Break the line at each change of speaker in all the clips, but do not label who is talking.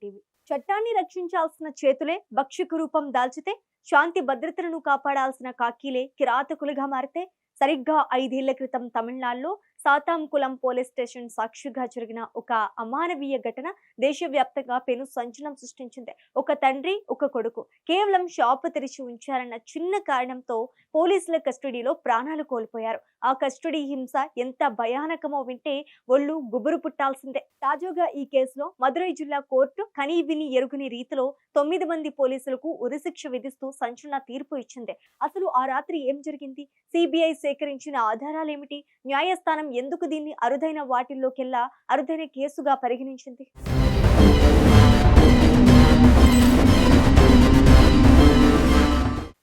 TV. చట్టాన్ని రక్షించాల్సిన చేతులే భక్షిక రూపం దాల్చితే, శాంతి భద్రతలను కాపాడాల్సిన కాకీలే కిరాతకులుగా మారితే, సరిగ్గా 5 ఏళ్ల క్రితం తమిళనాడులో సాతాంకులం పోలీస్ స్టేషన్ సాక్షిగా జరిగిన ఒక అమానవీయ ఘటన దేశవ్యాప్తంగా పెను సంచలనం సృష్టించింది. ఒక తండ్రి, ఒక కొడుకు కేవలం షాపు తెరిచి ఉంచారన్న చిన్న కారణంతో పోలీసుల కస్టడీలో ప్రాణాలు కోల్పోయారు. ఆ కస్టడీ హింస ఎంత భయానకమో వింటే ఒళ్ళు గుబురు పుట్టాల్సిందే. తాజాగా ఈ కేసులో మదురై జిల్లా కోర్టు కనీవిని ఎరుగని రీతిలో 9 మంది పోలీసులకు ఉరిశిక్ష విధిస్తూ సంచలన తీర్పు ఇచ్చింది. అసలు ఆ రాత్రి ఏం జరిగింది? సిబిఐ సేకరించిన ఆధారాలేమిటి? న్యాయస్థానం ఎందుకు దీన్ని అరుదైన వాటిల్లోకెల్లా అరుదైన కేసుగా పరిగణించింది?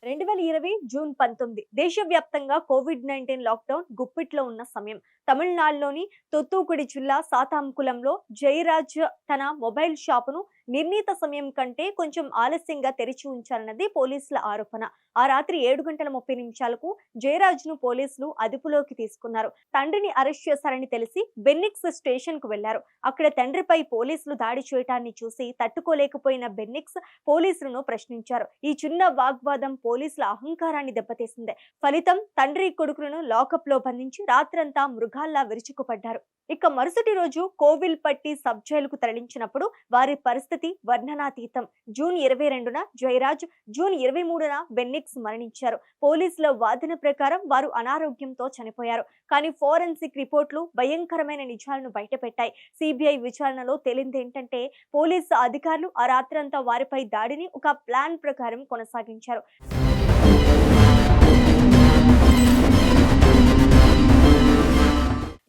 2020 జూన్ 19 దేశవ్యాప్తంగా కోవిడ్-19 లాక్డౌన్ గుప్పిట్లో ఉన్న సమయం. తమిళనాడులోని తూత్తుకుడి జిల్లా సాతాంకులంలో జయరాజ్ తన మొబైల్ షాపును నిర్ణీత సమయం కంటే కొంచెం ఆలస్యంగా తెరిచి ఉంచారన్నది పోలీసుల ఆరోపణ. ఆ రాత్రి 7:30 జయరాజ్ ను పోలీసులు అదుపులోకి తీసుకున్నారు. తండ్రిని అరెస్ట్ చేశారని తెలిసి బెన్నిక్స్ స్టేషన్ కు వెళ్లారు. అక్కడ తండ్రిపై పోలీసులు దాడి చేయటాన్ని చూసి తట్టుకోలేకపోయిన బెన్నిక్స్ పోలీసులను ప్రశ్నించారు. ఈ చిన్న వాగ్వాదం పోలీసుల అహంకారాన్ని దెబ్బతీసింది. ఫలితం తండ్రి కొడుకులను లాకప్ లో బంధించి రాత్రంతా మృగాల్లా విరుచుకుపడ్డారు. ఇక మరుసటి రోజు కోవిల్పట్టి సబ్ జైలుకు తరలించినప్పుడు వారి పరిస్థితి వర్ణనాతీతం. జూన్ 22న జయరాజ్, జూన్ 23న బెన్నిక్స్ మరణించారు. పోలీసుల వాదన ప్రకారం వారు అనారోగ్యంతో చనిపోయారు. కానీ ఫోరెన్సిక్ రిపోర్ట్లు భయంకరమైన నిజాలను బయటపెట్టాయి. సిబిఐ విచారణలో తేలిందేంటంటే పోలీసు అధికారులు ఆ రాత్రంతా వారిపై దాడిని ఒక ప్లాన్ ప్రకారం కొనసాగించారు.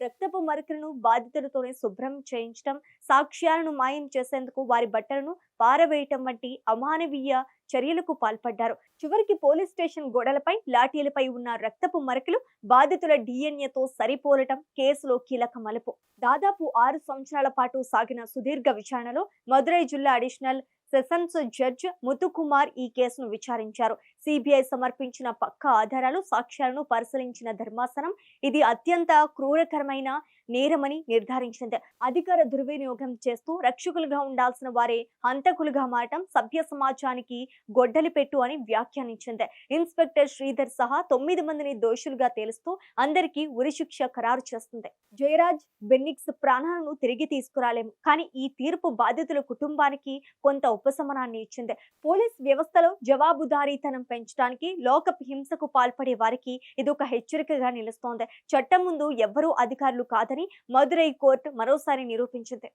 రక్తపు మరకలను బాధితులతోనే శుభ్రం చేయించడం, సాక్ష్యాలను మాయం చేసేందుకు వారి బట్టలను పారవేయటం వంటి అమానవీయ చర్యలకు పాల్పడ్డారు. చివరికి పోలీస్ స్టేషన్ గోడలపై, లాఠీలపై ఉన్న రక్తపు మరకలు బాధితుల డిఎన్ఏతో సరిపోలటం కేసులో కీలక మలుపు. దాదాపు 6 సంవత్సరాల పాటు సాగిన సుదీర్ఘ విచారణలో మదురై జిల్లా అడిషనల్ సెషన్స్ జడ్జ్ ముతుకుమార్ ఈ కేసును విచారించారు. సిబిఐ సమర్పించిన పక్కా ఆధారాలు, సాక్ష్యాలను పరిశీలించిన ధర్మాసనం ఇది అత్యంత క్రూరకరమైన నేరమని నిర్ధారించింది. అధికార దుర్వినియోగం చేస్తూ రక్షకులుగా ఉండాల్సిన వారే హంతకులుగా మారటం సభ్య సమాజానికి గొడ్డలి పెట్టు అని వ్యాఖ్యానించింది. ఇన్స్పెక్టర్ శ్రీధర్ సహా 9 మందిని దోషులుగా తేలుస్తూ అందరికీ ఉరిశిక్ష ఖరారు చేస్తుంది. జయరాజ్, బెన్నిక్స్ ప్రాణాలను తిరిగి తీసుకురాలేము, కానీ ఈ తీర్పు బాధితుల కుటుంబానికి కొంత ఉపశమనాన్ని ఇచ్చింది. పోలీస్ వ్యవస్థలో జవాబుదారీతనం పెంచడానికి, లోకప్ హింసకు పాల్పడే వారికి ఇదొక హెచ్చరికగా నిలుస్తోంది. చట్టం ముందు ఎవ్వరూ అధికారులు కాదని మదురై కోర్టు మరోసారి నిరూపించింది.